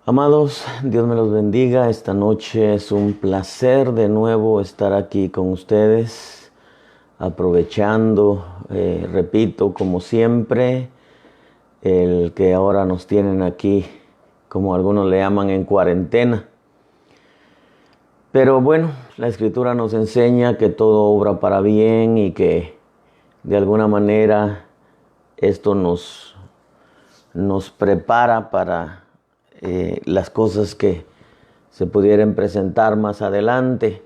Amados, Dios me los bendiga. Esta noche es un placer de nuevo estar aquí con ustedes, aprovechando, repito, como siempre, el que ahora nos tienen aquí, como algunos le llaman, en cuarentena. Pero bueno, la Escritura nos enseña que todo obra para bien y que de alguna manera esto nos prepara para las cosas que se pudieran presentar más adelante.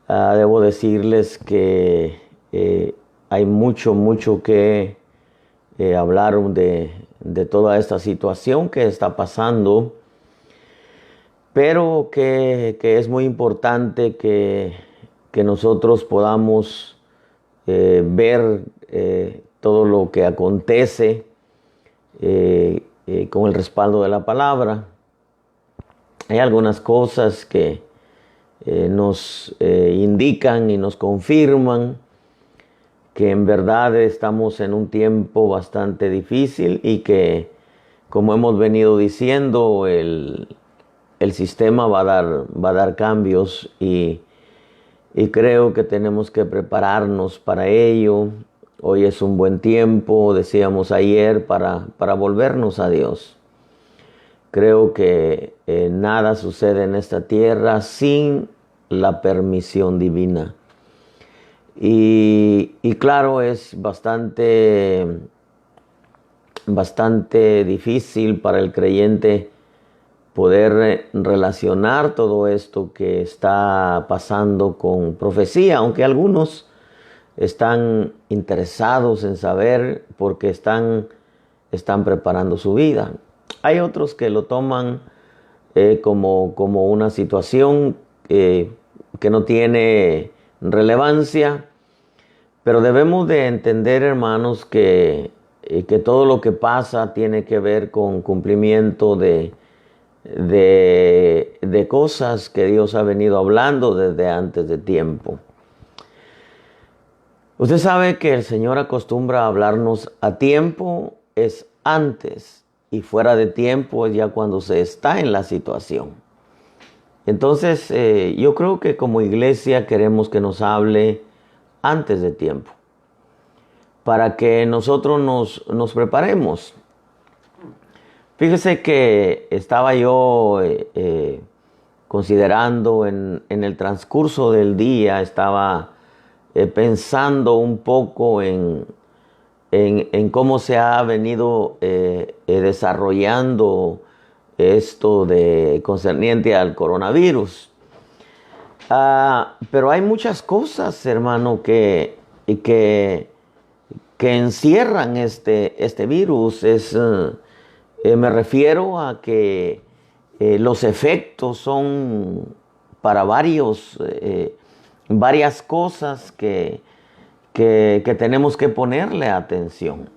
Debo decirles que hay mucho que hablar de toda esta situación que está pasando, pero que es muy importante que nosotros podamos ver todo lo que acontece con el respaldo de la palabra. Hay algunas cosas que nos indican y nos confirman que en verdad estamos en un tiempo bastante difícil y que, como hemos venido diciendo, el sistema va a dar cambios y creo que tenemos que prepararnos para ello. Hoy es un buen tiempo, decíamos ayer, para volvernos a Dios. Creo que nada sucede en esta tierra sin la permisión divina. Y claro, es bastante difícil para el creyente poder relacionar todo esto que está pasando con profecía, aunque algunos están interesados en saber porque están preparando su vida. Hay otros que lo toman como una situación que no tiene relevancia, pero debemos de entender, hermanos, que todo lo que pasa tiene que ver con cumplimiento de cosas que Dios ha venido hablando desde antes de tiempo. Usted sabe que el Señor acostumbra a hablarnos a tiempo, es antes, y fuera de tiempo es ya cuando se está en la situación. Entonces, yo creo que como iglesia queremos que nos hable antes de tiempo, para que nosotros nos preparemos. Fíjese que estaba yo considerando en el transcurso del día, estaba pensando un poco en cómo se ha venido desarrollando esto concerniente al coronavirus. Pero hay muchas cosas, hermano, que encierran este virus. Me refiero a que los efectos son para varias cosas que tenemos que ponerle atención.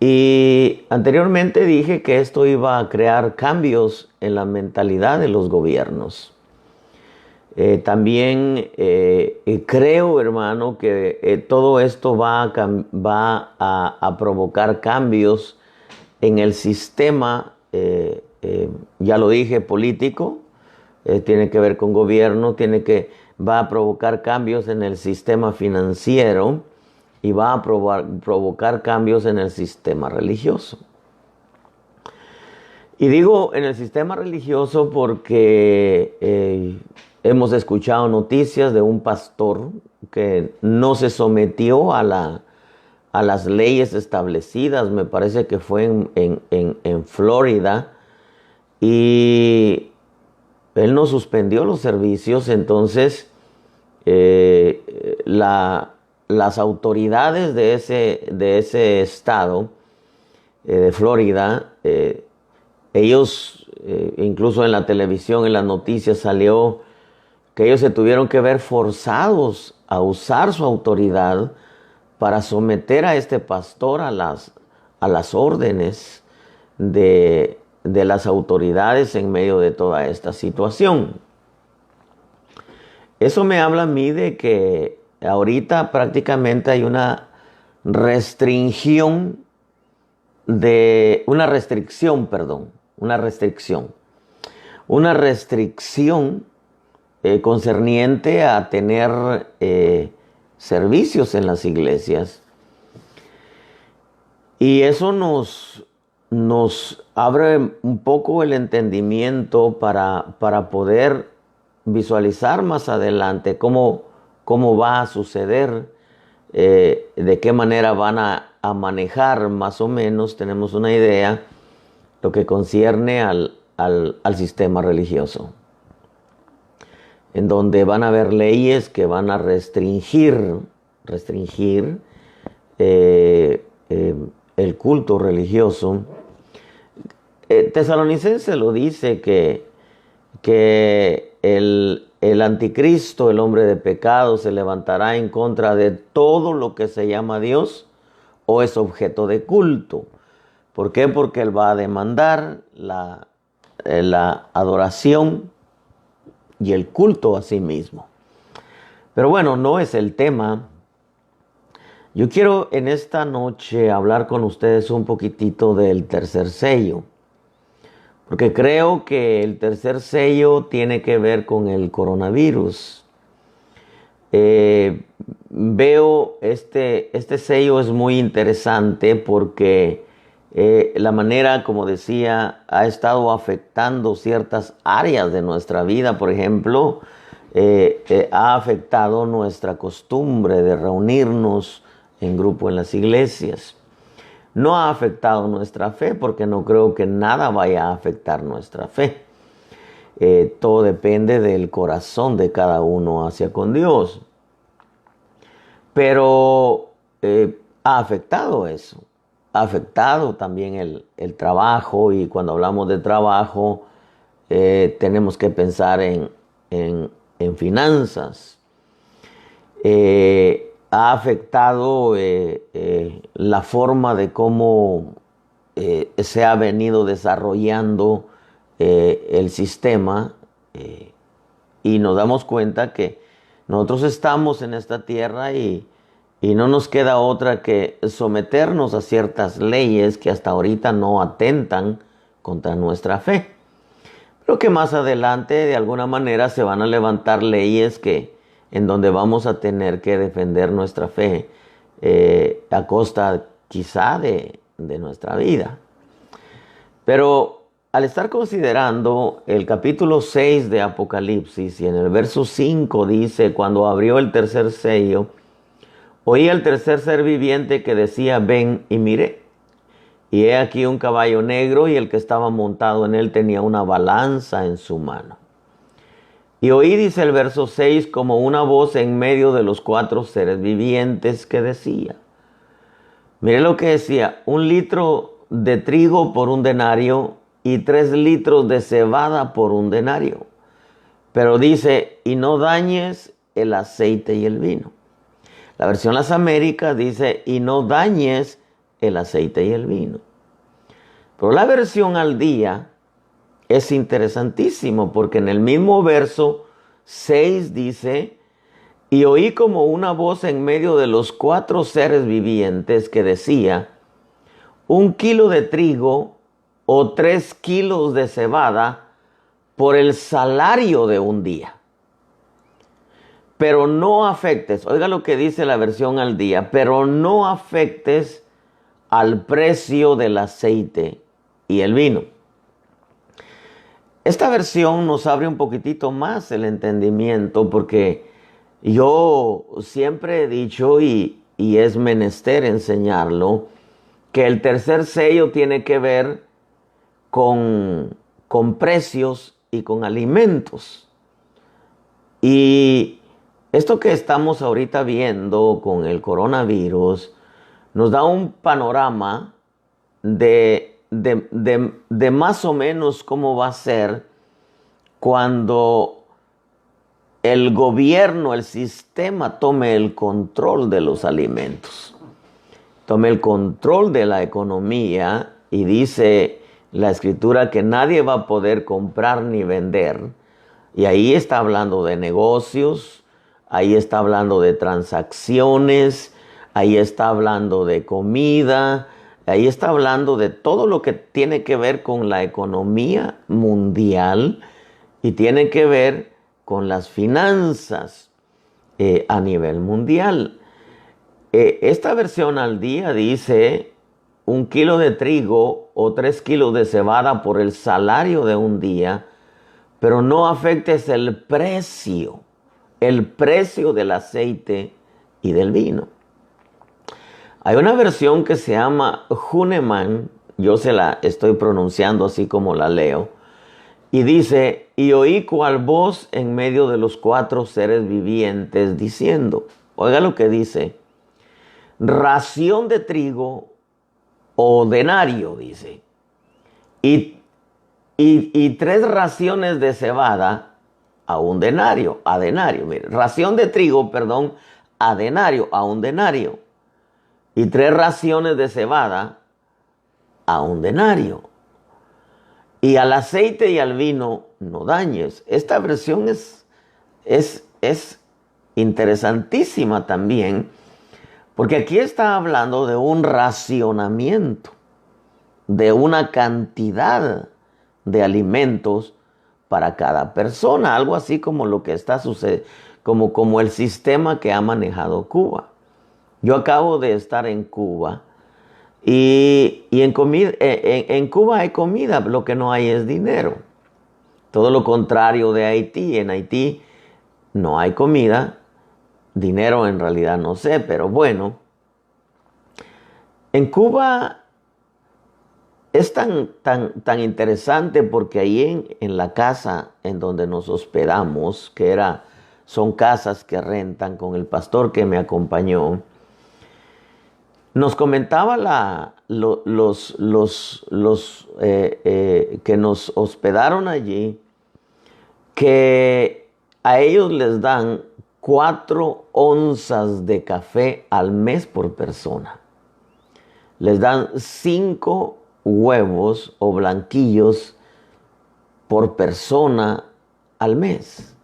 Y anteriormente dije que esto iba a crear cambios en la mentalidad de los gobiernos. También creo, hermano, que todo esto va a provocar cambios en el sistema, ya lo dije, político, tiene que ver con gobierno, va a provocar cambios en el sistema financiero y va a provocar cambios en el sistema religioso. Y digo en el sistema religioso porque hemos escuchado noticias de un pastor que no se sometió a las leyes establecidas, me parece que fue en Florida, y él no suspendió los servicios. Entonces las autoridades de ese estado, de Florida, ellos, incluso en la televisión, en las noticias salió que ellos se tuvieron que ver forzados a usar su autoridad para someter a este pastor a las órdenes de las autoridades en medio de toda esta situación. Eso me habla a mí de que ahorita prácticamente hay una restricción, una restricción. Una restricción concerniente a tener servicios en las iglesias. Y eso nos abre un poco el entendimiento para poder visualizar más adelante cómo va a suceder, de qué manera van a manejar más o menos, tenemos una idea, lo que concierne al sistema religioso, en donde van a haber leyes que van a restringir el culto religioso. Tesalonicenses lo dice que el anticristo, el hombre de pecado, se levantará en contra de todo lo que se llama Dios o es objeto de culto. ¿Por qué? Porque él va a demandar la adoración y el culto a sí mismo. Pero bueno, no es el tema. Yo quiero en esta noche hablar con ustedes un poquitito del tercer sello, porque creo que el tercer sello tiene que ver con el coronavirus. Veo este sello es muy interesante porque la manera, como decía, ha estado afectando ciertas áreas de nuestra vida. Por ejemplo, ha afectado nuestra costumbre de reunirnos en grupo en las iglesias. No ha afectado nuestra fe porque no creo que nada vaya a afectar nuestra fe. Todo depende del corazón de cada uno hacia con Dios. Pero ha afectado eso. Ha afectado también el trabajo, y cuando hablamos de trabajo tenemos que pensar en finanzas. Ha afectado la forma de cómo se ha venido desarrollando el sistema, y nos damos cuenta que nosotros estamos en esta tierra y no nos queda otra que someternos a ciertas leyes que hasta ahorita no atentan contra nuestra fe. Pero que más adelante de alguna manera se van a levantar leyes en donde vamos a tener que defender nuestra fe a costa quizá de nuestra vida. Pero al estar considerando el capítulo 6 de Apocalipsis, y en el verso 5 dice: cuando abrió el tercer sello, oí al tercer ser viviente que decía: ven, y miré. Y he aquí un caballo negro, y el que estaba montado en él tenía una balanza en su mano. Y oí, dice el verso 6, como una voz en medio de los 4 seres vivientes que decía. Mire lo que decía: 1 litro de trigo por 1 denario y 3 litros de cebada por 1 denario. Pero dice: y no dañes el aceite y el vino. La versión Las Américas dice: y no dañes el aceite y el vino. Pero la versión Al Día es interesantísimo, porque en el mismo verso 6 dice: y oí como una voz en medio de los 4 seres vivientes que decía: 1 kilo de trigo o 3 kilos de cebada por el salario de 1 día. Pero no afectes, oiga lo que dice la versión Al Día, pero no afectes al precio del aceite y el vino. Esta versión nos abre un poquitito más el entendimiento, porque yo siempre he dicho, y es menester enseñarlo, que el tercer sello tiene que ver con precios y con alimentos. Y esto que estamos ahorita viendo con el coronavirus nos da un panorama de más o menos cómo va a ser cuando el gobierno, el sistema tome el control de los alimentos, tome el control de la economía. Y dice la Escritura que nadie va a poder comprar ni vender. Y ahí está hablando de negocios, ahí está hablando de transacciones, ahí está hablando de comida, Ahí está hablando de todo lo que tiene que ver con la economía mundial y tiene que ver con las finanzas a nivel mundial. Esta versión al día dice 1 kilo de trigo o 3 kilos de cebada por el salario de un día, pero no afectes el precio del aceite y del vino. Hay una versión que se llama Huneman, yo se la estoy pronunciando así como la leo, y dice, y oí cual voz en medio de los 4 seres vivientes diciendo, oiga lo que dice, ración de trigo o denario, dice, y 3 raciones de cebada a un denario, mire, ración de trigo, perdón, a denario, a un denario, y 3 raciones de cebada a un denario. Y al aceite y al vino no dañes. Esta versión es interesantísima también, porque aquí está hablando de un racionamiento, de una cantidad de alimentos para cada persona, algo así como lo que está sucediendo, como el sistema que ha manejado Cuba. Yo acabo de estar en Cuba y en Cuba hay comida, lo que no hay es dinero. Todo lo contrario de Haití. En Haití no hay comida, dinero en realidad no sé, pero bueno. En Cuba es tan interesante porque ahí en la casa en donde nos hospedamos, son casas que rentan con el pastor que me acompañó, nos comentaba los que nos hospedaron allí que a ellos les dan 4 onzas de café al mes por persona. Les dan 5 huevos o blanquillos por persona al mes.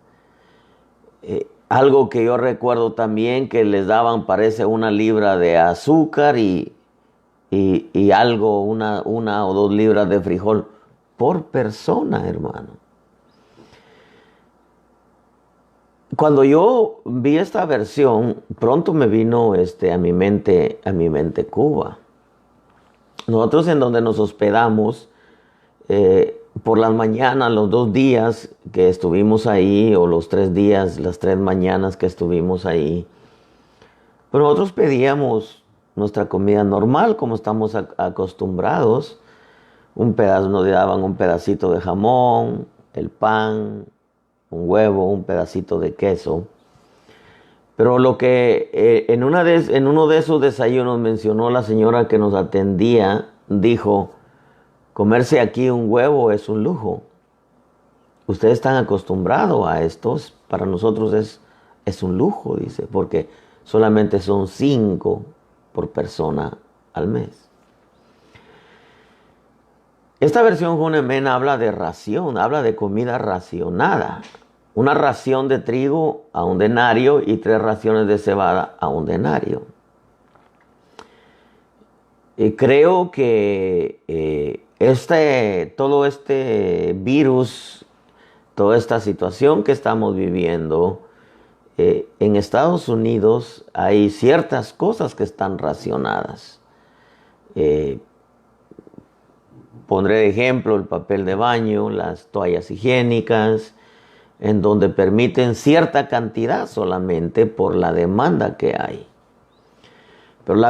Algo que yo recuerdo también que les daban, parece 1 libra de azúcar y algo, una o 2 libras de frijol por persona, hermano. Cuando yo vi esta versión, pronto me vino a mi mente Cuba. Nosotros en donde nos hospedamos, por las mañanas, los 2 días que estuvimos ahí, o los 3 días, las 3 mañanas que estuvimos ahí, pues nosotros pedíamos nuestra comida normal, como estamos acostumbrados. Nos daban un pedacito de jamón, el pan, un huevo, un pedacito de queso. Pero lo que en uno de esos desayunos mencionó la señora que nos atendía, dijo, comerse aquí un huevo es un lujo. Ustedes están acostumbrados a estos, para nosotros es un lujo, dice, porque solamente son 5 por persona al mes. Esta versión Hunemen habla de ración, habla de comida racionada. 1 ración de trigo a un denario y 3 raciones de cebada a un denario. Creo que todo este virus, toda esta situación que estamos viviendo, en Estados Unidos hay ciertas cosas que están racionadas. Pondré de ejemplo el papel de baño, las toallas higiénicas, en donde permiten cierta cantidad solamente por la demanda que hay. Pero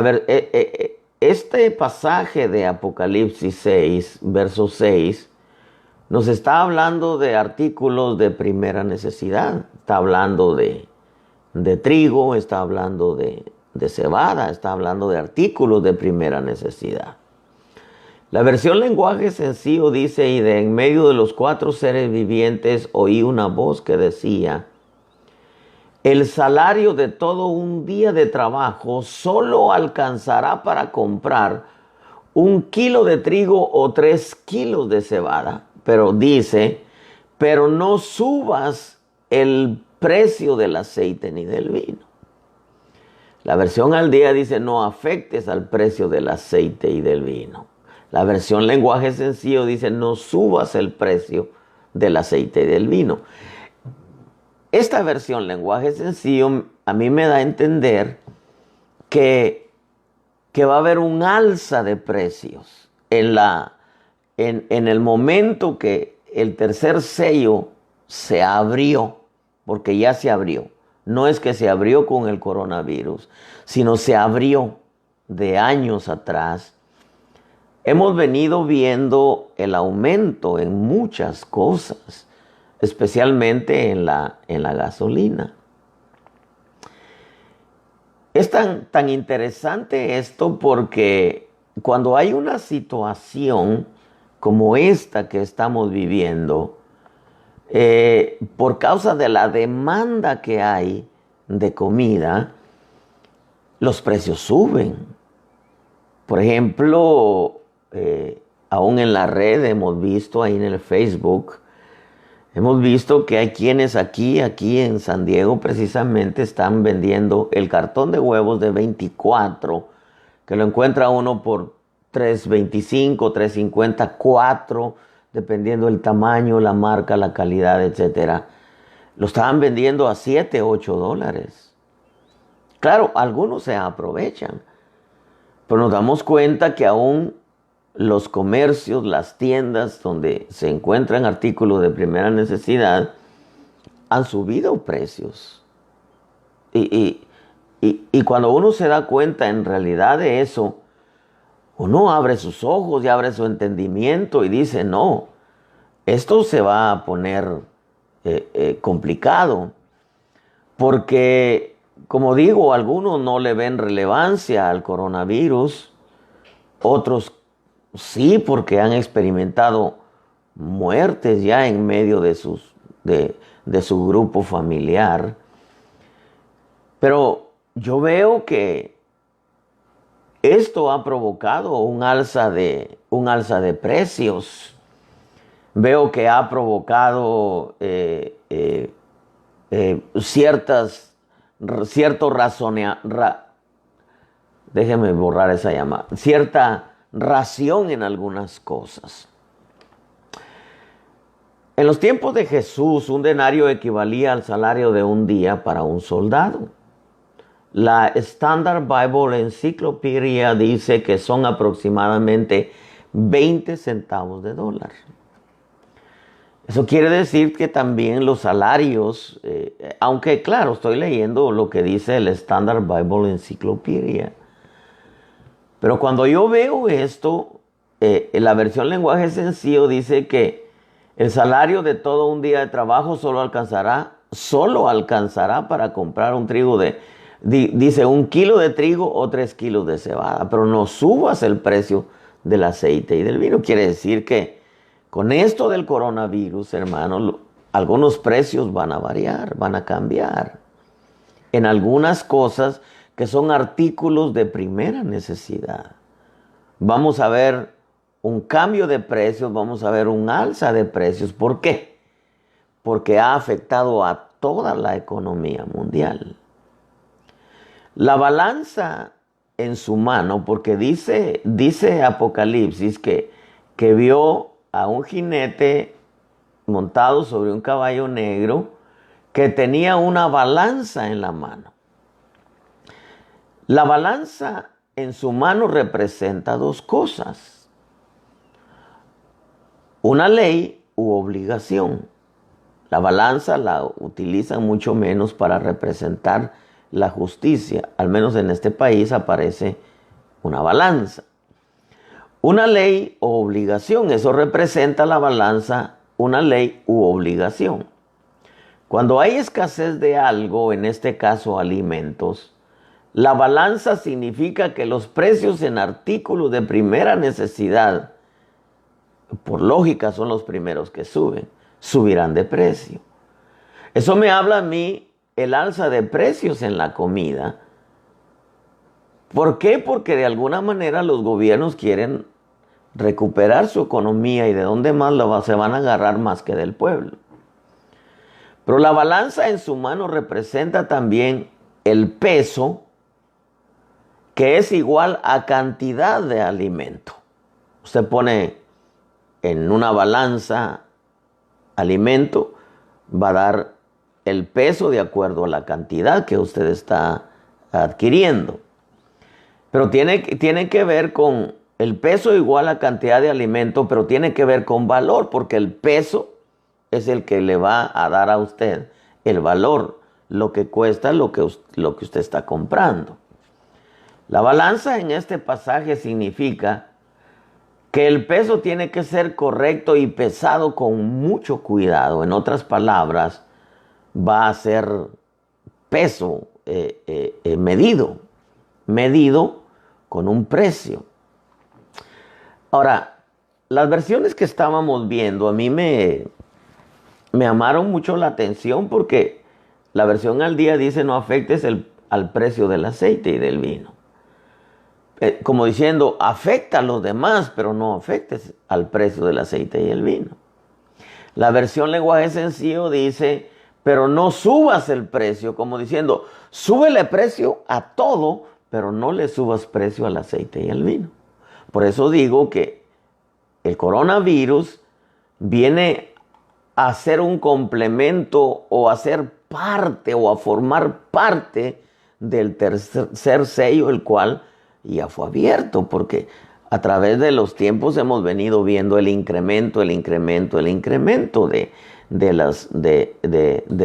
este pasaje de Apocalipsis 6, verso 6, nos está hablando de artículos de primera necesidad. Está hablando de trigo, está hablando de cebada, está hablando de artículos de primera necesidad. La versión lenguaje sencillo dice, y de en medio de los 4 seres vivientes oí una voz que decía, el salario de todo un día de trabajo solo alcanzará para comprar 1 kilo de trigo o 3 kilos de cebada. Pero dice, pero no subas el precio del aceite ni del vino. La versión al día dice, no afectes al precio del aceite y del vino. La versión lenguaje sencillo dice, no subas el precio del aceite y del vino. Esta versión lenguaje sencillo a mí me da a entender que va a haber un alza de precios en el momento que el tercer sello se abrió, porque ya se abrió. No es que se abrió con el coronavirus, sino se abrió de años atrás. Hemos venido viendo el aumento en muchas cosas, especialmente en la gasolina. Es tan interesante esto porque cuando hay una situación como esta que estamos viviendo, por causa de la demanda que hay de comida, los precios suben. Por ejemplo, aún en la red hemos visto, ahí en el Facebook, hemos visto que hay quienes aquí en San Diego precisamente están vendiendo el cartón de huevos de 24, que lo encuentra uno por $3.25, $3.50, $4, dependiendo del tamaño, la marca, la calidad, etc. Lo estaban vendiendo a $7, $8. Claro, algunos se aprovechan, pero nos damos cuenta que aún los comercios, las tiendas donde se encuentran artículos de primera necesidad han subido precios. Y cuando uno se da cuenta en realidad de eso, uno abre sus ojos y abre su entendimiento y dice, no, esto se va a poner complicado. Porque, como digo, algunos no le ven relevancia al coronavirus, otros sí, porque han experimentado muertes ya en medio de su grupo familiar. Pero yo veo que esto ha provocado un alza de precios. Veo que ha provocado déjeme borrar esa llamada, cierta ración en algunas cosas. En los tiempos de Jesús, un denario equivalía al salario de un día para un soldado. La Standard Bible Encyclopedia dice que son aproximadamente 20 centavos de dólar. Eso quiere decir que también los salarios, aunque claro, estoy leyendo lo que dice el Standard Bible Encyclopedia, pero cuando yo veo esto, en la versión lenguaje sencillo dice que el salario de todo un día de trabajo solo alcanzará para comprar un trigo dice 1 kilo de trigo o 3 kilos de cebada, pero no subas el precio del aceite y del vino. Quiere decir que con esto del coronavirus, hermanos, algunos precios van a variar, van a cambiar. En algunas cosas que son artículos de primera necesidad. Vamos a ver un cambio de precios, vamos a ver un alza de precios. ¿Por qué? Porque ha afectado a toda la economía mundial. La balanza en su mano, porque dice Apocalipsis que vio a un jinete montado sobre un caballo negro que tenía una balanza en la mano. La balanza en su mano representa dos cosas: una ley u obligación. La balanza la utilizan mucho menos para representar la justicia. Al menos en este país aparece una balanza. Una ley o obligación, eso representa la balanza, una ley u obligación. Cuando hay escasez de algo, en este caso alimentos, la balanza significa que los precios en artículos de primera necesidad, por lógica, son los primeros que subirán de precio. Eso me habla a mí el alza de precios en la comida. ¿Por qué? Porque de alguna manera los gobiernos quieren recuperar su economía y de dónde más se van a agarrar más que del pueblo. Pero la balanza en su mano representa también el peso que es igual a cantidad de alimento. Usted pone en una balanza alimento, va a dar el peso de acuerdo a la cantidad que usted está adquiriendo. Pero tiene que ver con el peso igual a cantidad de alimento, pero tiene que ver con valor, porque el peso es el que le va a dar a usted el valor, lo que cuesta lo que usted está comprando. La balanza en este pasaje significa que el peso tiene que ser correcto y pesado con mucho cuidado. En otras palabras, va a ser peso medido con un precio. Ahora, las versiones que estábamos viendo a mí me llamaron mucho la atención porque la versión al día dice no afectes al precio del aceite y del vino. Como diciendo, afecta a los demás, pero no afectes al precio del aceite y el vino. La versión lenguaje sencillo dice, pero no subas el precio, como diciendo, súbele precio a todo, pero no le subas precio al aceite y al vino. Por eso digo que el coronavirus viene a ser un complemento o a ser parte o a formar parte del tercer sello, el cual ya fue abierto, porque a través de los tiempos hemos venido viendo el incremento de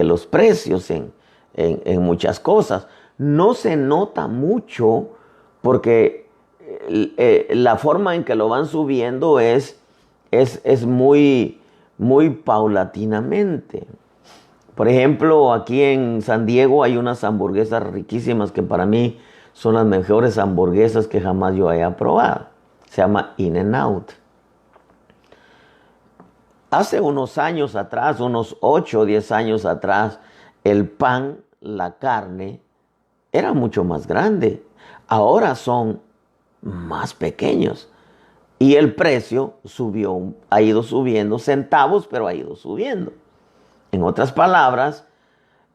los precios en muchas cosas. No se nota mucho porque la forma en que lo van subiendo es muy paulatinamente. Por ejemplo, aquí en San Diego hay unas hamburguesas riquísimas que para mí son las mejores hamburguesas que jamás yo haya probado. Se llama In-N-Out. Hace unos años atrás, unos 8 o 10 años atrás, el pan, la carne, era mucho más grande. Ahora son más pequeños. Y el precio ha ido subiendo centavos, pero ha ido subiendo. En otras palabras,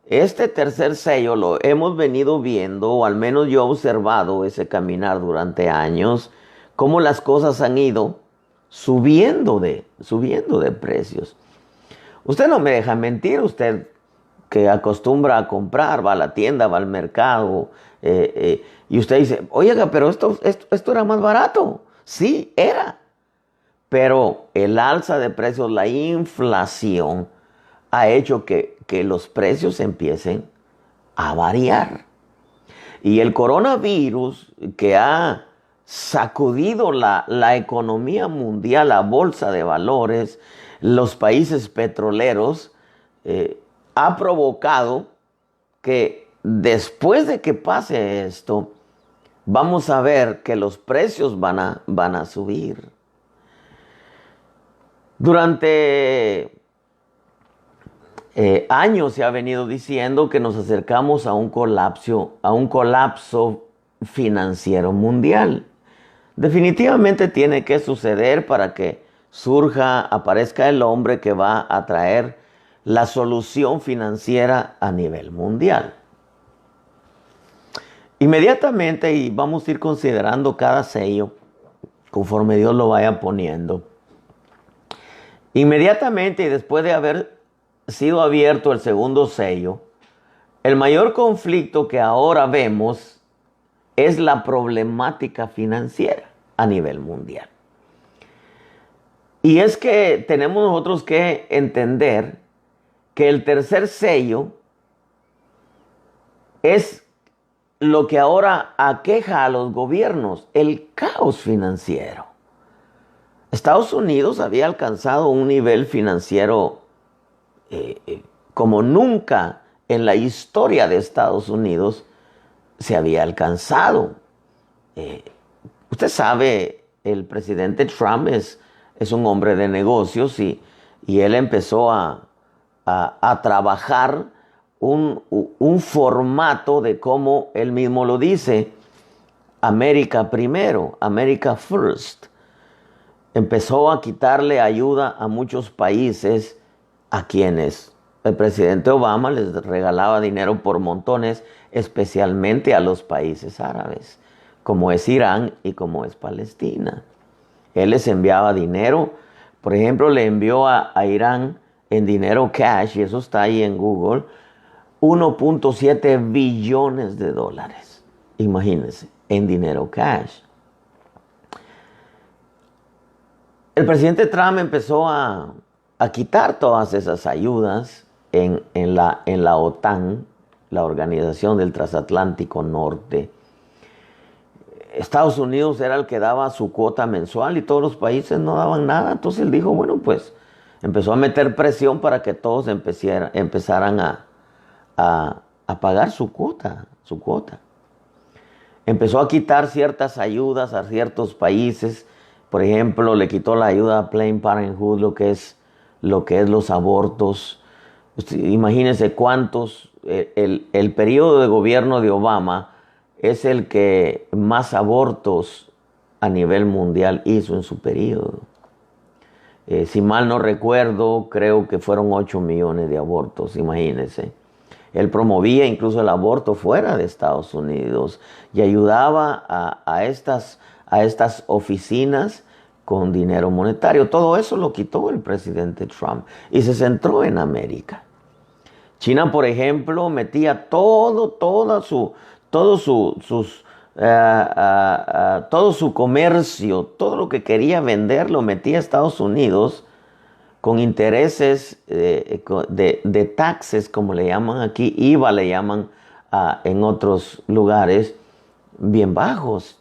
este tercer sello lo hemos venido viendo, o al menos yo he observado ese caminar durante años, cómo las cosas han ido subiendo de precios. Usted no me deja mentir, usted que acostumbra a comprar, va a la tienda, va al mercado, y usted dice, oiga, pero esto era más barato. Sí, era. Pero el alza de precios, la inflación, ha hecho que los precios empiecen a variar. Y el coronavirus, que ha sacudido la economía mundial, la bolsa de valores, los países petroleros, ha provocado que después de que pase esto, vamos a ver que los precios van a subir. Durante años se ha venido diciendo que nos acercamos a un colapso financiero mundial. Definitivamente tiene que suceder para que aparezca el hombre que va a traer la solución financiera a nivel mundial. Inmediatamente, y vamos a ir considerando cada sello conforme Dios lo vaya poniendo. Inmediatamente y después de haber sido abierto el segundo sello, el mayor conflicto que ahora vemos es la problemática financiera a nivel mundial. Y es que tenemos nosotros que entender que el tercer sello es lo que ahora aqueja a los gobiernos, el caos financiero. Estados Unidos había alcanzado un nivel financiero como nunca en la historia de Estados Unidos se había alcanzado. Usted sabe, el presidente Trump es un hombre de negocios y él empezó a trabajar un formato de cómo él mismo lo dice, América primero, America first. Empezó a quitarle ayuda a muchos países a quienes el presidente Obama les regalaba dinero por montones, especialmente a los países árabes, como es Irán y como es Palestina. Él les enviaba dinero. Por ejemplo, le envió a Irán en dinero cash, y eso está ahí en Google, 1.7 billones de dólares. Imagínense, en dinero cash. El presidente Trump empezó a quitar todas esas ayudas en la OTAN, la Organización del Transatlántico Norte. Estados Unidos era el que daba su cuota mensual y todos los países no daban nada. Entonces él dijo, bueno, pues empezó a meter presión para que todos empezaran a pagar su cuota. Empezó a quitar ciertas ayudas a ciertos países. Por ejemplo, le quitó la ayuda a Planned Parenthood, lo que es los abortos. Imagínense cuántos, el periodo de gobierno de Obama es el que más abortos a nivel mundial hizo en su periodo. Si mal no recuerdo, creo que fueron 8 millones de abortos, imagínense. Él promovía incluso el aborto fuera de Estados Unidos y ayudaba a estas oficinas con dinero monetario. Todo eso lo quitó el presidente Trump y se centró en América. China, por ejemplo, metía todo su comercio, todo lo que quería vender lo metía a Estados Unidos con intereses de taxes, como le llaman aquí, IVA le llaman en otros lugares, bien bajos.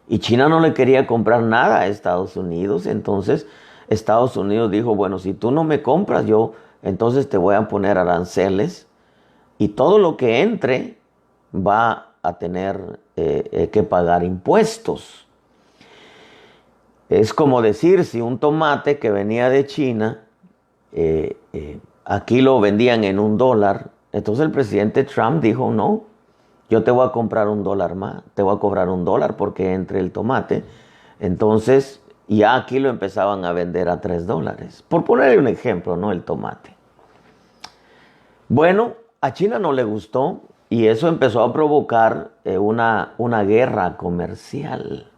Y China no le quería comprar nada a Estados Unidos, entonces Estados Unidos dijo, bueno, si tú no me compras, yo entonces te voy a poner aranceles y todo lo que entre va a tener que pagar impuestos. Es como decir, si un tomate que venía de China, aquí lo vendían en $1, entonces el presidente Trump dijo, no, yo te voy a comprar $1 más, te voy a cobrar $1 porque entre el tomate. Entonces ya aquí lo empezaban a vender a $3. Por ponerle un ejemplo, ¿no? El tomate. Bueno, a China no le gustó y eso empezó a provocar una guerra comercial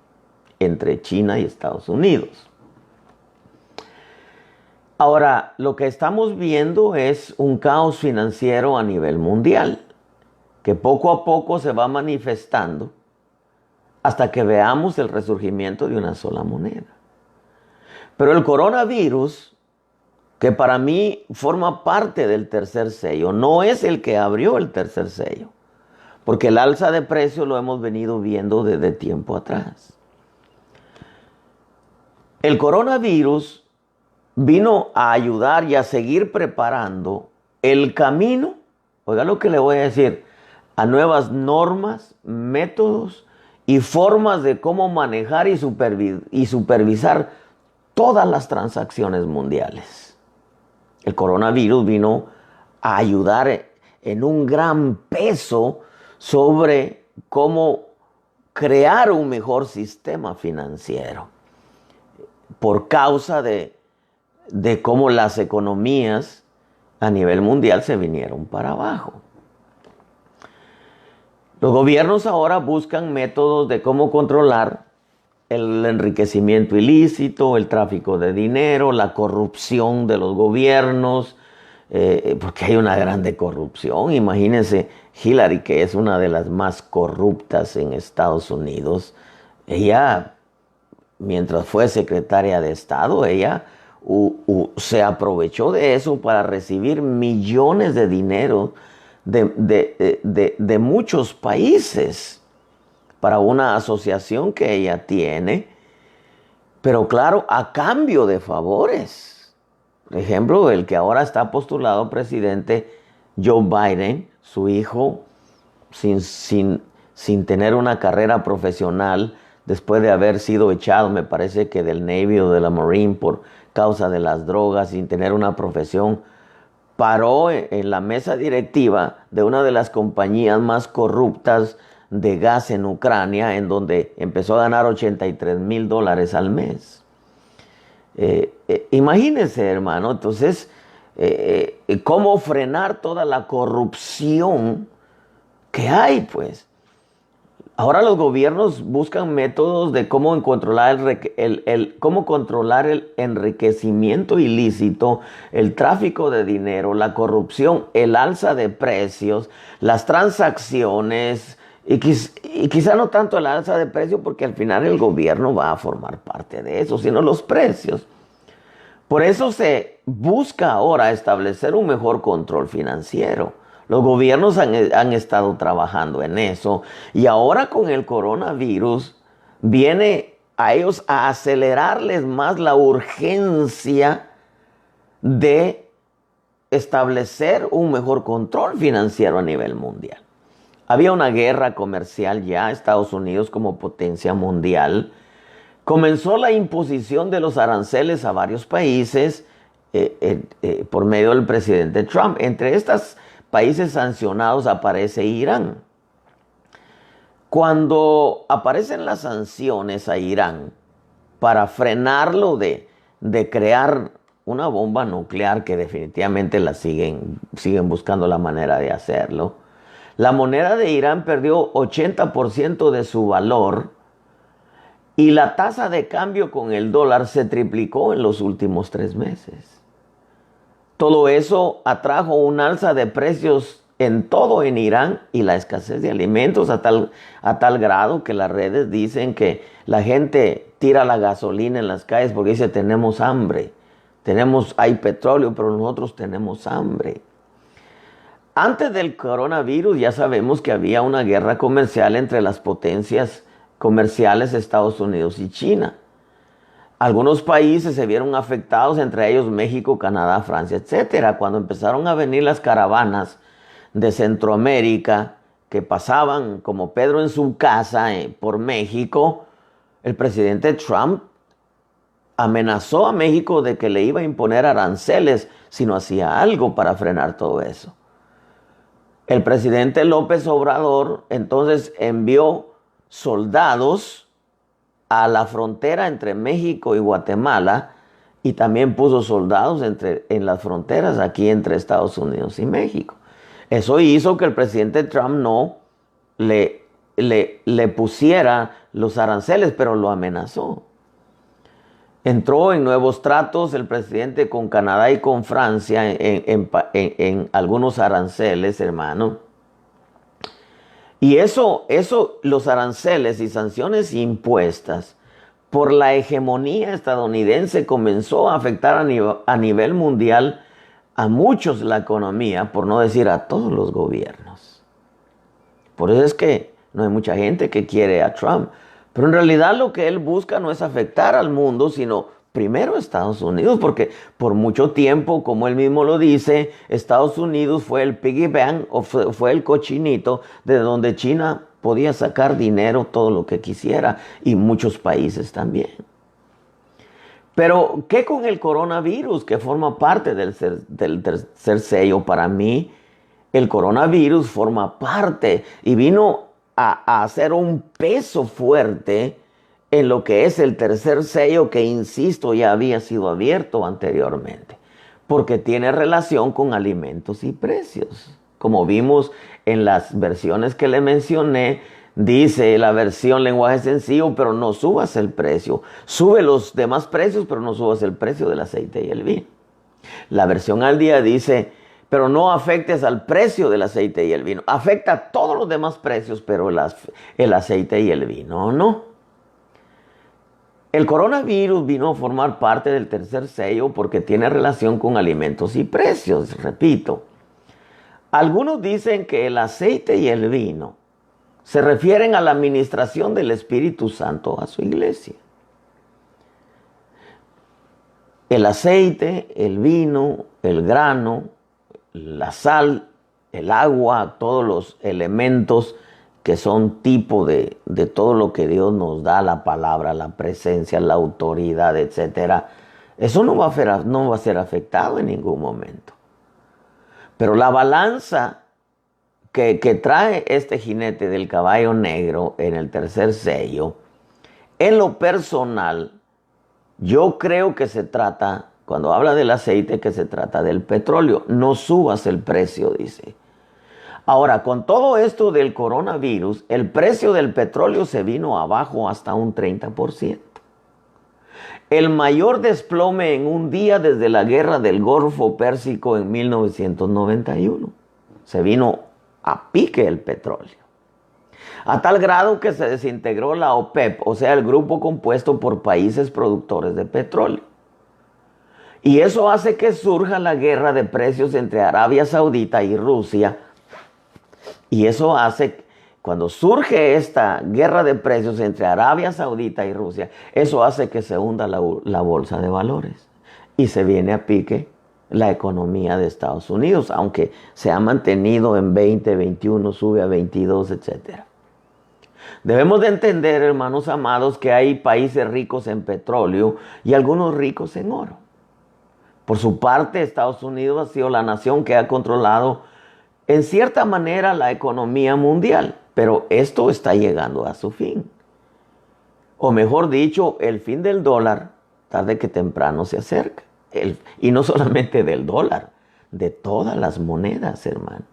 entre China y Estados Unidos. Ahora, lo que estamos viendo es un caos financiero a nivel mundial, que poco a poco se va manifestando hasta que veamos el resurgimiento de una sola moneda. Pero el coronavirus, que para mí forma parte del tercer sello, no es el que abrió el tercer sello, porque el alza de precios lo hemos venido viendo desde tiempo atrás. El coronavirus vino a ayudar y a seguir preparando el camino, oiga lo que le voy a decir, a nuevas normas, métodos y formas de cómo manejar y supervisar todas las transacciones mundiales. El coronavirus vino a ayudar en un gran peso sobre cómo crear un mejor sistema financiero por causa de cómo las economías a nivel mundial se vinieron para abajo. Los gobiernos ahora buscan métodos de cómo controlar el enriquecimiento ilícito, el tráfico de dinero, la corrupción de los gobiernos, porque hay una grande corrupción. Imagínense Hillary, que es una de las más corruptas en Estados Unidos. Ella, mientras fue secretaria de Estado, ella se aprovechó de eso para recibir millones de dinero de muchos países para una asociación que ella tiene, pero claro, a cambio de favores. Por ejemplo, el que ahora está postulado presidente, Joe Biden, su hijo, sin tener una carrera profesional, después de haber sido echado, me parece que del Navy o de la Marine por causa de las drogas, sin tener una profesión, paró en la mesa directiva de una de las compañías más corruptas de gas en Ucrania, en donde empezó a ganar $83,000 al mes. Imagínense, hermano, entonces, cómo frenar toda la corrupción que hay, pues. Ahora los gobiernos buscan métodos de cómo controlar cómo controlar el enriquecimiento ilícito, el tráfico de dinero, la corrupción, el alza de precios, las transacciones y quizá no tanto el alza de precios porque al final el gobierno va a formar parte de eso, sino los precios. Por eso se busca ahora establecer un mejor control financiero. Los gobiernos han estado trabajando en eso y ahora con el coronavirus viene a ellos a acelerarles más la urgencia de establecer un mejor control financiero a nivel mundial. Había una guerra comercial ya, Estados Unidos como potencia mundial. Comenzó la imposición de los aranceles a varios países por medio del presidente Trump. Entre estos países sancionados aparece Irán. Cuando aparecen las sanciones a Irán para frenarlo de crear una bomba nuclear, que definitivamente siguen buscando la manera de hacerlo, la moneda de Irán perdió 80% de su valor. Y la tasa de cambio con el dólar se triplicó en los últimos 3 meses. Todo eso atrajo un alza de precios en todo en Irán y la escasez de alimentos a tal grado que las redes dicen que la gente tira la gasolina en las calles porque dice tenemos hambre. Hay petróleo, pero nosotros tenemos hambre. Antes del coronavirus ya sabemos que había una guerra comercial entre las potencias comerciales Estados Unidos y China. Algunos países se vieron afectados, entre ellos México, Canadá, Francia, etcétera. Cuando empezaron a venir las caravanas de Centroamérica que pasaban como Pedro en su casa por México, el presidente Trump amenazó a México de que le iba a imponer aranceles si no hacía algo para frenar todo eso. El presidente López Obrador entonces envió soldados a la frontera entre México y Guatemala y también puso soldados en las fronteras aquí entre Estados Unidos y México. Eso hizo que el presidente Trump no le pusiera los aranceles, pero lo amenazó. Entró en nuevos tratos el presidente con Canadá y con Francia en algunos aranceles, hermano. Y los aranceles y sanciones impuestas por la hegemonía estadounidense comenzó a afectar a nivel mundial a muchos la economía, por no decir a todos los gobiernos. Por eso es que no hay mucha gente que quiere a Trump. Pero en realidad lo que él busca no es afectar al mundo, sino primero Estados Unidos, porque por mucho tiempo, como él mismo lo dice, Estados Unidos fue el piggy bank o fue el cochinito de donde China podía sacar dinero todo lo que quisiera y muchos países también. Pero, ¿qué con el coronavirus que forma parte del tercer sello? Para mí, el coronavirus forma parte y vino a hacer un peso fuerte en lo que es el tercer sello que, insisto, ya había sido abierto anteriormente, porque tiene relación con alimentos y precios. Como vimos en las versiones que le mencioné, dice la versión lenguaje sencillo, pero no subas el precio. Sube los demás precios, pero no subas el precio del aceite y el vino. La versión al día dice, pero no afectes al precio del aceite y el vino. Afecta a todos los demás precios, pero el aceite y el vino no. El coronavirus vino a formar parte del tercer sello porque tiene relación con alimentos y precios, repito. Algunos dicen que el aceite y el vino se refieren a la administración del Espíritu Santo a su iglesia. El aceite, el vino, el grano, la sal, el agua, todos los elementos que son tipo de todo lo que Dios nos da, la palabra, la presencia, la autoridad, etc. Eso no va a ser afectado en ningún momento. Pero la balanza que trae este jinete del caballo negro en el tercer sello, en lo personal, yo creo que se trata, cuando habla del aceite, que se trata del petróleo. No subas el precio, dice. Ahora, con todo esto del coronavirus, el precio del petróleo se vino abajo hasta un 30%. El mayor desplome en un día desde la guerra del Golfo Pérsico en 1991. Se vino a pique el petróleo. A tal grado que se desintegró la OPEP, o sea, el grupo compuesto por países productores de petróleo. Y eso hace que surja la guerra de precios entre Arabia Saudita y Rusia. Y eso hace, cuando surge esta guerra de precios entre Arabia Saudita y Rusia, eso hace que se hunda la bolsa de valores. Y se viene a pique la economía de Estados Unidos, aunque se ha mantenido en 20, 21, sube a 22, etc. Debemos de entender, hermanos amados, que hay países ricos en petróleo y algunos ricos en oro. Por su parte, Estados Unidos ha sido la nación que ha controlado en cierta manera la economía mundial, pero esto está llegando a su fin. O mejor dicho, el fin del dólar, tarde que temprano se acerca. Y no solamente del dólar, de todas las monedas, hermano.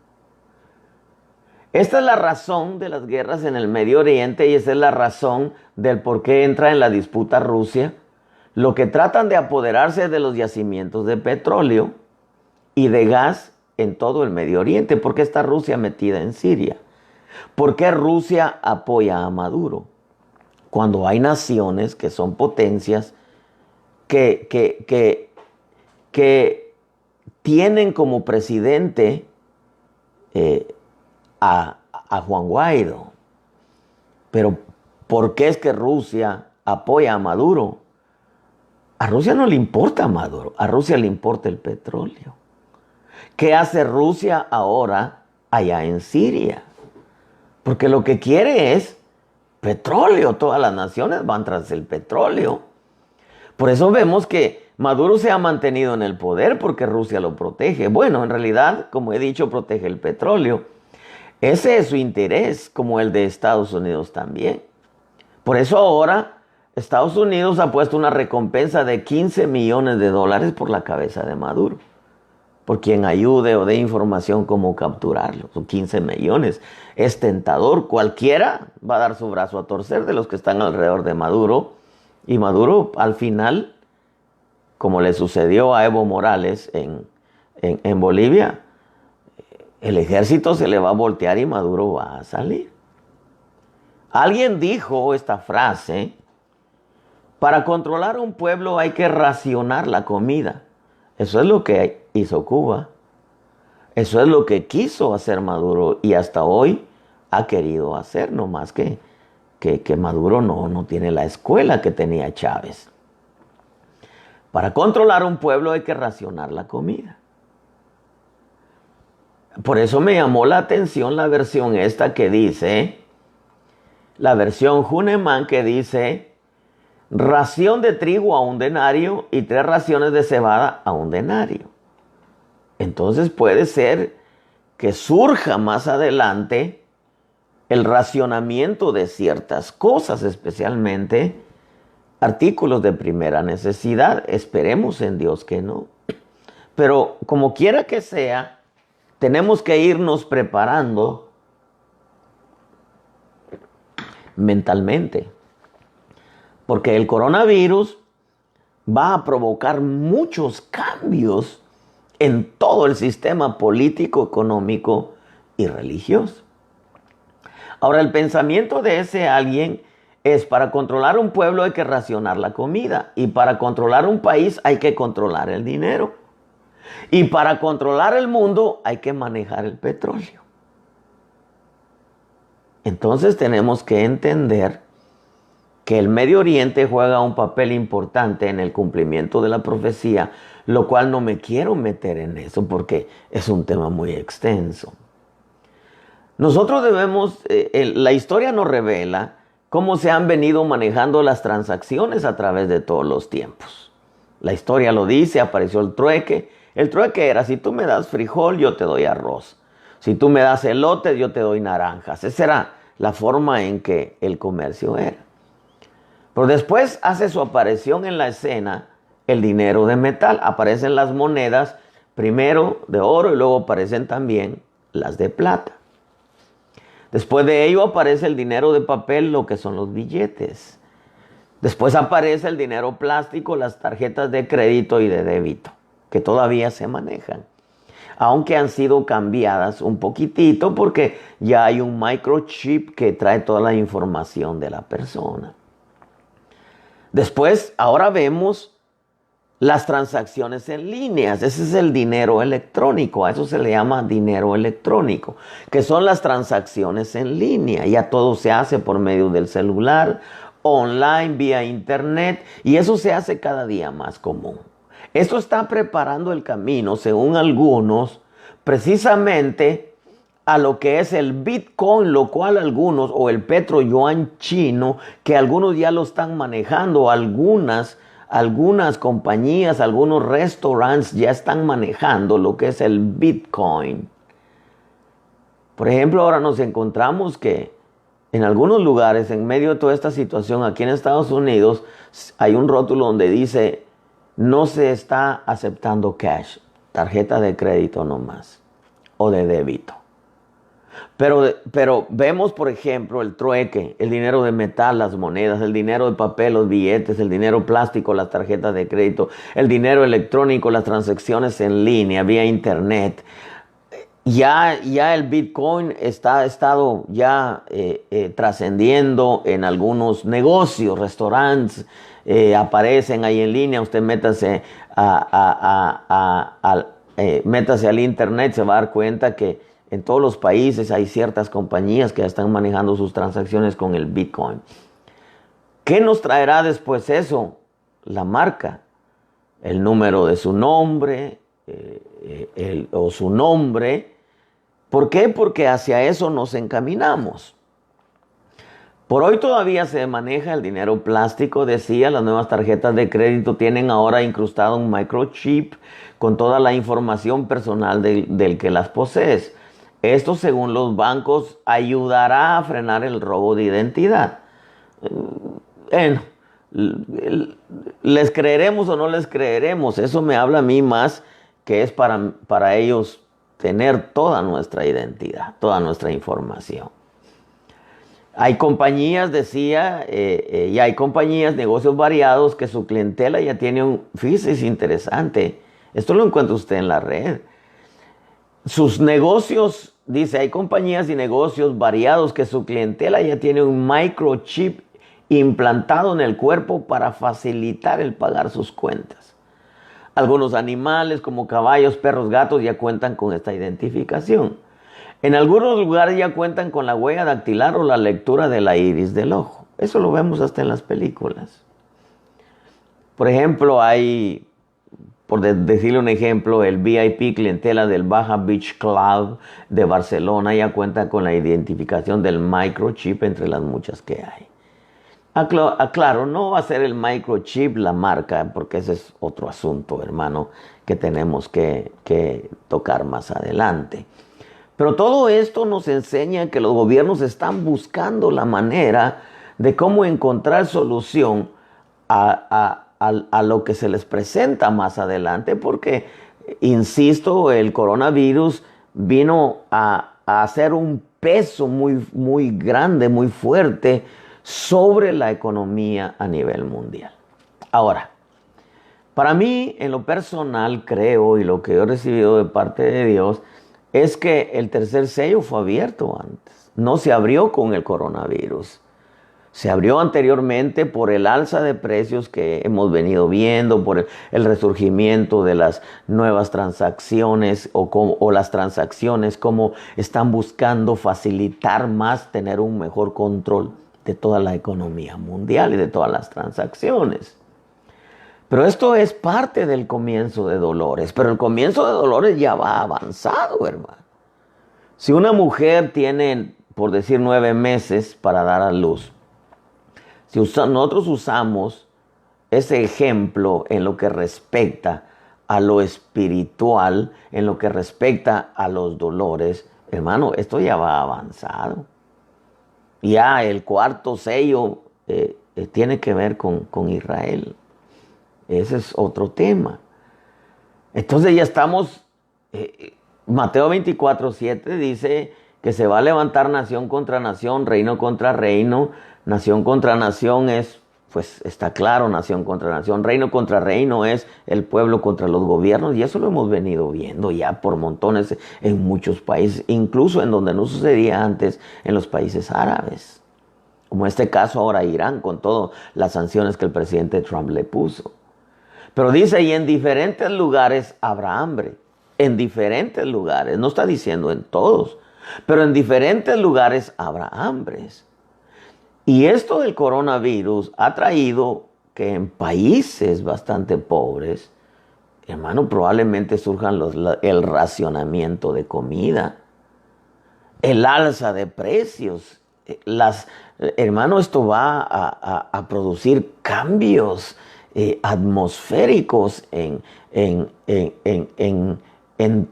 Esta es la razón de las guerras en el Medio Oriente y esa es la razón del por qué entra en la disputa Rusia. Lo que tratan de apoderarse de los yacimientos de petróleo y de gas en todo el Medio Oriente. ¿Por qué está Rusia metida en Siria? ¿Por qué Rusia apoya a Maduro? Cuando hay naciones que son potencias que tienen como presidente a Juan Guaidó. Pero ¿por qué es que Rusia apoya a Maduro? A Rusia no le importa Maduro, a Rusia le importa el petróleo. ¿Qué hace Rusia ahora allá en Siria? Porque lo que quiere es petróleo. Todas las naciones van tras el petróleo. Por eso vemos que Maduro se ha mantenido en el poder porque Rusia lo protege. Bueno, en realidad, como he dicho, protege el petróleo. Ese es su interés, como el de Estados Unidos también. Por eso ahora Estados Unidos ha puesto una recompensa de $15 millones por la cabeza de Maduro. Por quien ayude o dé información cómo capturarlo. Son 15 millones. Es tentador. Cualquiera va a dar su brazo a torcer de los que están alrededor de Maduro. Y Maduro al final, como le sucedió a Evo Morales en Bolivia, el ejército se le va a voltear y Maduro va a salir. Alguien dijo esta frase: para controlar un pueblo hay que racionar la comida. Eso es lo que hizo Cuba. Eso es lo que quiso hacer Maduro y hasta hoy ha querido hacer, no más que Maduro no tiene la escuela que tenía Chávez. Para controlar un pueblo hay que racionar la comida. Por eso me llamó la atención la versión esta que dice, la versión Huneman que dice, ración de trigo a un denario y 3 raciones de cebada a un denario. Entonces puede ser que surja más adelante el racionamiento de ciertas cosas, especialmente artículos de primera necesidad. Esperemos en Dios que no. Pero como quiera que sea, tenemos que irnos preparando mentalmente. Porque el coronavirus va a provocar muchos cambios en todo el sistema político, económico y religioso. Ahora, el pensamiento de ese alguien es: para controlar un pueblo hay que racionar la comida, y para controlar un país hay que controlar el dinero, y para controlar el mundo hay que manejar el petróleo. Entonces tenemos que entender que el Medio Oriente juega un papel importante en el cumplimiento de la profecía, lo cual no me quiero meter en eso porque es un tema muy extenso. Nosotros debemos, la historia nos revela cómo se han venido manejando las transacciones a través de todos los tiempos. La historia lo dice, apareció el trueque. El trueque era: si tú me das frijol, yo te doy arroz. Si tú me das elotes, yo te doy naranjas. Esa era la forma en que el comercio era. Pero después hace su aparición en la escena el dinero de metal. Aparecen las monedas, primero de oro y luego aparecen también las de plata. Después de ello aparece el dinero de papel, lo que son los billetes. Después aparece el dinero plástico, las tarjetas de crédito y de débito, que todavía se manejan, aunque han sido cambiadas un poquitito porque ya hay un microchip que trae toda la información de la persona. Después, ahora vemos las transacciones en líneas. Ese es el dinero electrónico. A eso se le llama dinero electrónico, que son las transacciones en línea. Ya todo se hace por medio del celular, online, vía internet, y eso se hace cada día más común. Esto está preparando el camino, según algunos, precisamente a lo que es el Bitcoin, lo cual algunos, o el Petro Yuan chino, que algunos ya lo están manejando, algunas compañías, algunos restaurantes ya están manejando lo que es el Bitcoin. Por ejemplo, ahora nos encontramos que en algunos lugares, en medio de toda esta situación, aquí en Estados Unidos, hay un rótulo donde dice, no se está aceptando cash, tarjeta de crédito nomás, o de débito. Pero vemos, por ejemplo, el trueque, el dinero de metal, las monedas, el dinero de papel, los billetes, el dinero plástico, las tarjetas de crédito, el dinero electrónico, las transacciones en línea, vía internet. Ya el Bitcoin ha estado ya trascendiendo en algunos negocios, restaurantes, aparecen ahí en línea. Usted métase métase al internet, se va a dar cuenta que en todos los países hay ciertas compañías que ya están manejando sus transacciones con el Bitcoin. ¿Qué nos traerá después eso? La marca, el número de su nombre o su nombre. ¿Por qué? Porque hacia eso nos encaminamos. Por hoy todavía se maneja el dinero plástico, decía, las nuevas tarjetas de crédito tienen ahora incrustado un microchip con toda la información personal del que las posees. Esto, según los bancos, ayudará a frenar el robo de identidad. Bueno, ¿les creeremos o no les creeremos? Eso me habla a mí más que es para ellos tener toda nuestra identidad, toda nuestra información. Hay compañías, decía, y hay compañías, negocios variados que su clientela ya tiene fíjese, es interesante, esto lo encuentra usted en la red. Sus negocios, dice, hay compañías y negocios variados que su clientela ya tiene un microchip implantado en el cuerpo para facilitar el pagar sus cuentas. Algunos animales como caballos, perros, gatos ya cuentan con esta identificación. En algunos lugares ya cuentan con la huella dactilar o la lectura de la iris del ojo. Eso lo vemos hasta en las películas. Por ejemplo, hay, por decirle un ejemplo, el VIP clientela del Baja Beach Club de Barcelona ya cuenta con la identificación del microchip entre las muchas que hay. Claro, no va a ser el microchip la marca, porque ese es otro asunto, hermano, que tenemos que tocar más adelante. Pero todo esto nos enseña que los gobiernos están buscando la manera de cómo encontrar solución a lo que se les presenta más adelante, porque, insisto, el coronavirus vino a hacer un peso muy, muy grande, muy fuerte sobre la economía a nivel mundial. Ahora, para mí, en lo personal, creo, y lo que yo he recibido de parte de Dios, es que el tercer sello fue abierto antes. No se abrió con el coronavirus. Se abrió anteriormente por el alza de precios que hemos venido viendo, por el resurgimiento de las nuevas transacciones o las transacciones, como están buscando facilitar más, tener un mejor control de toda la economía mundial y de todas las transacciones. Pero esto es parte del comienzo de dolores. Pero el comienzo de dolores ya va avanzado, hermano. Si una mujer tiene, por decir, 9 meses para dar a luz, si nosotros usamos ese ejemplo en lo que respecta a lo espiritual, en lo que respecta a los dolores, hermano, esto ya va avanzado. Ya el cuarto sello tiene que ver con Israel. Ese es otro tema. Entonces ya estamos, Mateo 24:7 dice que se va a levantar nación contra nación, reino contra reino. Nación contra nación es, pues está claro, nación contra nación. Reino contra reino es el pueblo contra los gobiernos. Y eso lo hemos venido viendo ya por montones en muchos países, incluso en donde no sucedía antes, en los países árabes. Como en este caso ahora Irán, con todas las sanciones que el presidente Trump le puso. Pero dice, y en diferentes lugares habrá hambre. En diferentes lugares, no está diciendo en todos, pero en diferentes lugares habrá hambres. Y esto del coronavirus ha traído que en países bastante pobres, hermano, probablemente surjan el racionamiento de comida, el alza de precios. Hermano, esto va a producir cambios atmosféricos en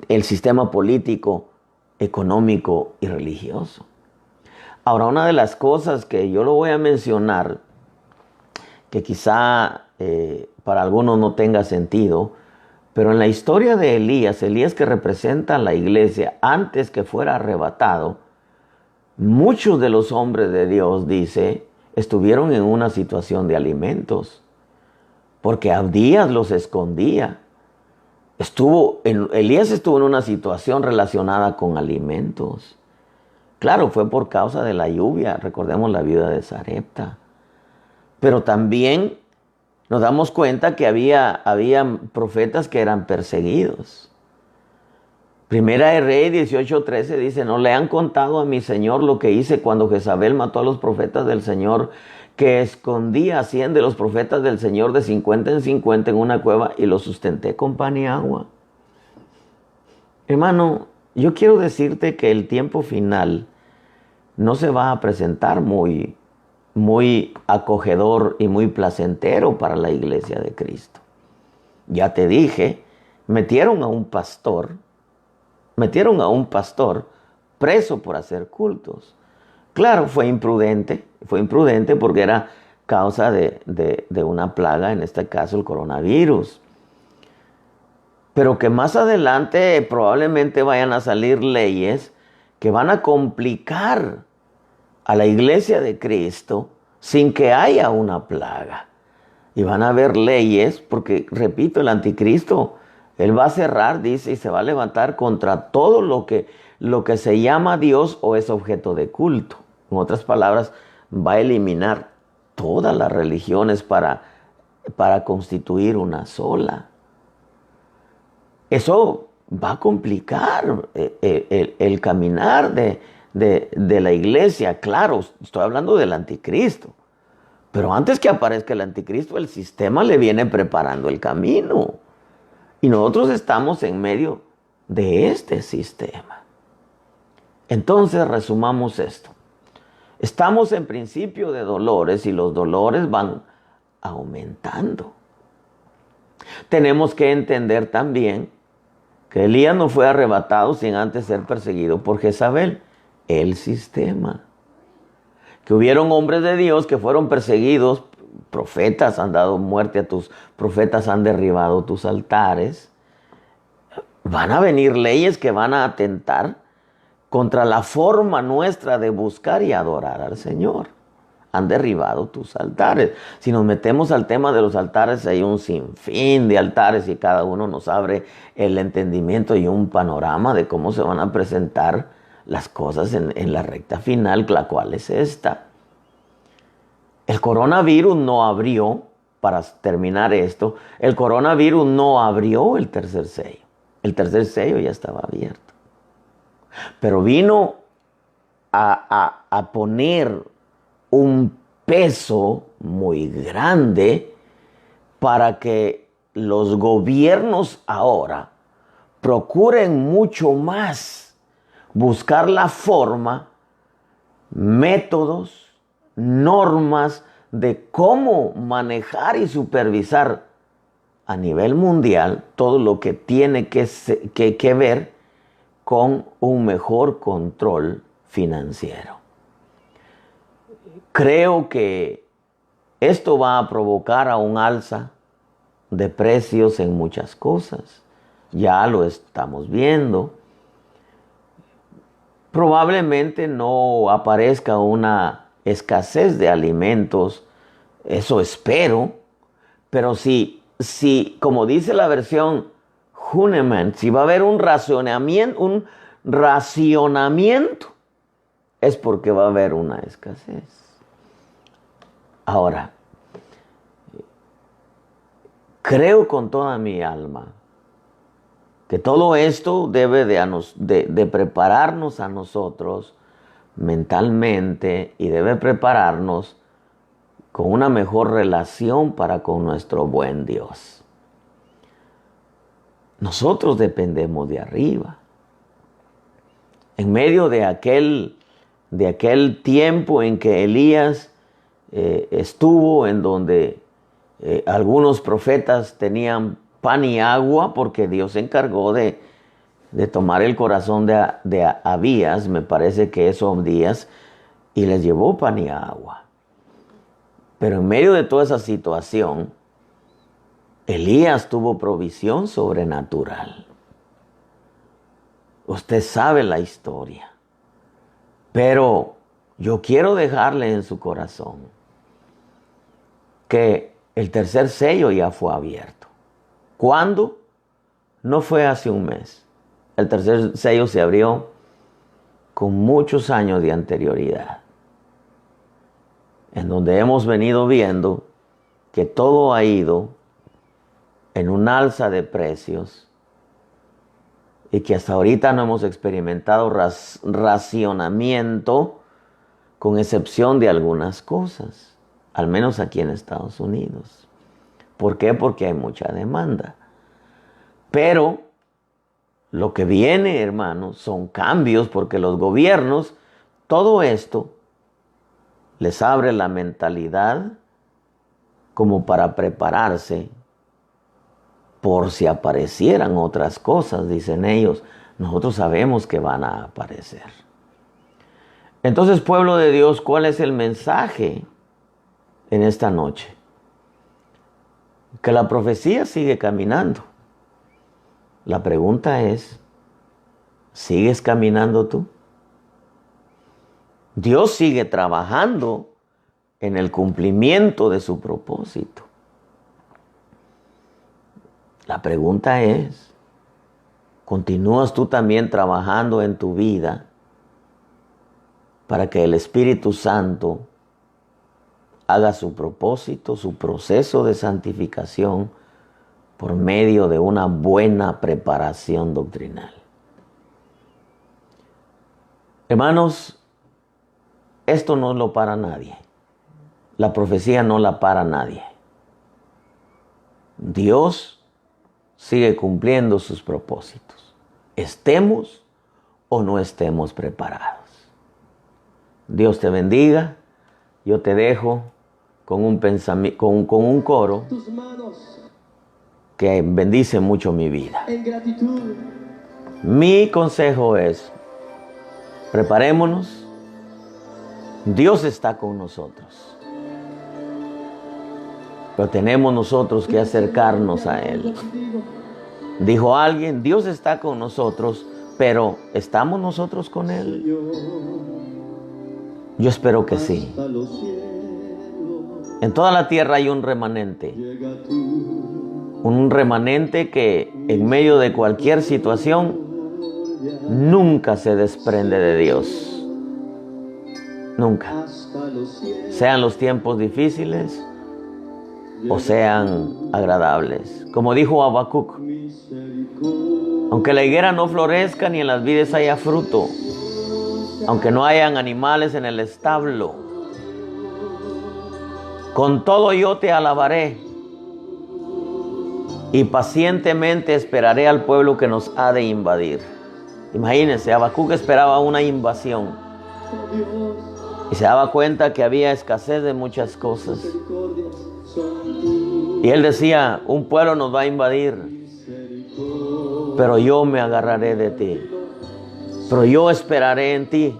el sistema político, económico y religioso. Ahora, una de las cosas que yo lo voy a mencionar, que quizá para algunos no tenga sentido, pero en la historia de Elías que representa a la iglesia antes que fuera arrebatado, muchos de los hombres de Dios, dice, estuvieron en una situación de alimentos, porque Abdías los escondía. Elías estuvo en una situación relacionada con alimentos. Claro, fue por causa de la lluvia, recordemos la viuda de Sarepta. Pero también nos damos cuenta que había profetas que eran perseguidos. Primera de Reyes 18:13 dice, no le han contado a mi Señor lo que hice cuando Jezabel mató a los profetas del Señor, que escondía a 100 de los profetas del Señor de 50 en 50 en una cueva y los sustenté con pan y agua. Hermano, yo quiero decirte que el tiempo final no se va a presentar muy acogedor y muy placentero para la iglesia de Cristo. Ya te dije, metieron a un pastor preso por hacer cultos. Claro, fue imprudente porque era causa de una plaga, en este caso el coronavirus. Pero que más adelante probablemente vayan a salir leyes que van a complicar a la iglesia de Cristo sin que haya una plaga. Y van a haber leyes, porque repito, el anticristo, él va a cerrar, dice, y se va a levantar contra todo lo que se llama Dios o es objeto de culto. En otras palabras, va a eliminar todas las religiones para constituir una sola. Eso va a complicar el caminar de la iglesia. Claro, estoy hablando del anticristo. Pero antes que aparezca el anticristo, el sistema le viene preparando el camino. Y nosotros estamos en medio de este sistema. Entonces, resumamos esto. Estamos en principio de dolores y los dolores van aumentando. Tenemos que entender también que Elías no fue arrebatado sin antes ser perseguido por Jezabel, el sistema. Que hubieron hombres de Dios que fueron perseguidos, profetas han dado muerte a tus profetas, han derribado tus altares. Van a venir leyes que van a atentar contra la forma nuestra de buscar y adorar al Señor. Han derribado tus altares. Si nos metemos al tema de los altares, hay un sinfín de altares y cada uno nos abre el entendimiento y un panorama de cómo se van a presentar las cosas en la recta final, la cual es esta. El coronavirus no abrió, para terminar esto, el coronavirus no abrió el tercer sello. El tercer sello ya estaba abierto. Pero vino a poner un peso muy grande para que los gobiernos ahora procuren mucho más buscar la forma, métodos, normas de cómo manejar y supervisar a nivel mundial todo lo que tiene que ver con un mejor control financiero. Creo que esto va a provocar a un alza de precios en muchas cosas. Ya lo estamos viendo. Probablemente no aparezca una escasez de alimentos, eso espero, pero si como dice la versión Huneman, si va a haber un racionamiento, es porque va a haber una escasez. Ahora, creo con toda mi alma que todo esto debe de prepararnos a nosotros mentalmente y debe prepararnos con una mejor relación para con nuestro buen Dios. Nosotros dependemos de arriba. En medio de aquel tiempo en que Elías estuvo, en donde algunos profetas tenían pan y agua, porque Dios se encargó de tomar el corazón de Abías, me parece que es Obdías, y les llevó pan y agua. Pero en medio de toda esa situación, Elías tuvo provisión sobrenatural. Usted sabe la historia. Pero yo quiero dejarle en su corazón que el tercer sello ya fue abierto. ¿Cuándo? No fue hace un mes. El tercer sello se abrió con muchos años de anterioridad, en donde hemos venido viendo que todo ha ido en un alza de precios y que hasta ahorita no hemos experimentado racionamiento, con excepción de algunas cosas, al menos aquí en Estados Unidos. ¿Por qué? Porque hay mucha demanda. Pero lo que viene, hermanos, son cambios, porque los gobiernos, todo esto les abre la mentalidad como para prepararse por si aparecieran otras cosas, dicen ellos. Nosotros sabemos que van a aparecer. Entonces, pueblo de Dios, ¿cuál es el mensaje en esta noche? Que la profecía sigue caminando. La pregunta es, ¿sigues caminando tú? Dios sigue trabajando en el cumplimiento de su propósito. La pregunta es, ¿continúas tú también trabajando en tu vida para que el Espíritu Santo haga su propósito, su proceso de santificación por medio de una buena preparación doctrinal? Hermanos, esto no lo para nadie. La profecía no la para nadie. Dios sigue cumpliendo sus propósitos, estemos o no estemos preparados. Dios te bendiga. Yo te dejo con un pensamiento, con un coro que bendice mucho mi vida. Mi consejo es, preparémonos. Dios está con nosotros, pero tenemos nosotros que acercarnos a Él. Dijo alguien, Dios está con nosotros, pero ¿estamos nosotros con Él? Yo espero que sí. En toda la tierra hay un remanente que en medio de cualquier situación nunca se desprende de Dios. Nunca. Sean los tiempos difíciles o sean agradables. Como dijo Habacuc, aunque la higuera no florezca ni en las vides haya fruto, aunque no hayan animales en el establo, con todo yo te alabaré y pacientemente esperaré al pueblo que nos ha de invadir. Imagínense, Habacuc esperaba una invasión y se daba cuenta que había escasez de muchas cosas. Y él decía, un pueblo nos va a invadir, pero yo me agarraré de ti, pero yo esperaré en ti,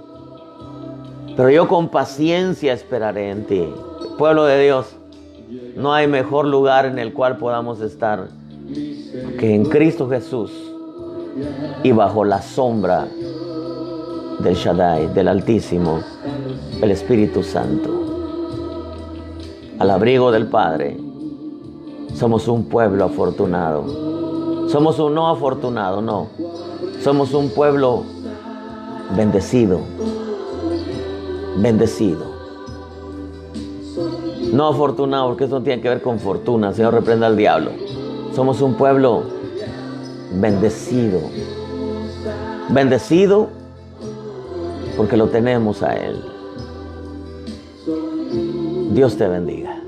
pero yo con paciencia esperaré en ti. Pueblo de Dios, no hay mejor lugar en el cual podamos estar que en Cristo Jesús y bajo la sombra del Shaddai, del Altísimo, el Espíritu Santo. Al abrigo del Padre, somos un pueblo afortunado. Somos un no afortunado, no. Somos un pueblo bendecido. Bendecido. No afortunado, porque eso no tiene que ver con fortuna. El Señor reprenda al diablo. Somos un pueblo bendecido. Bendecido porque lo tenemos a Él. Dios te bendiga.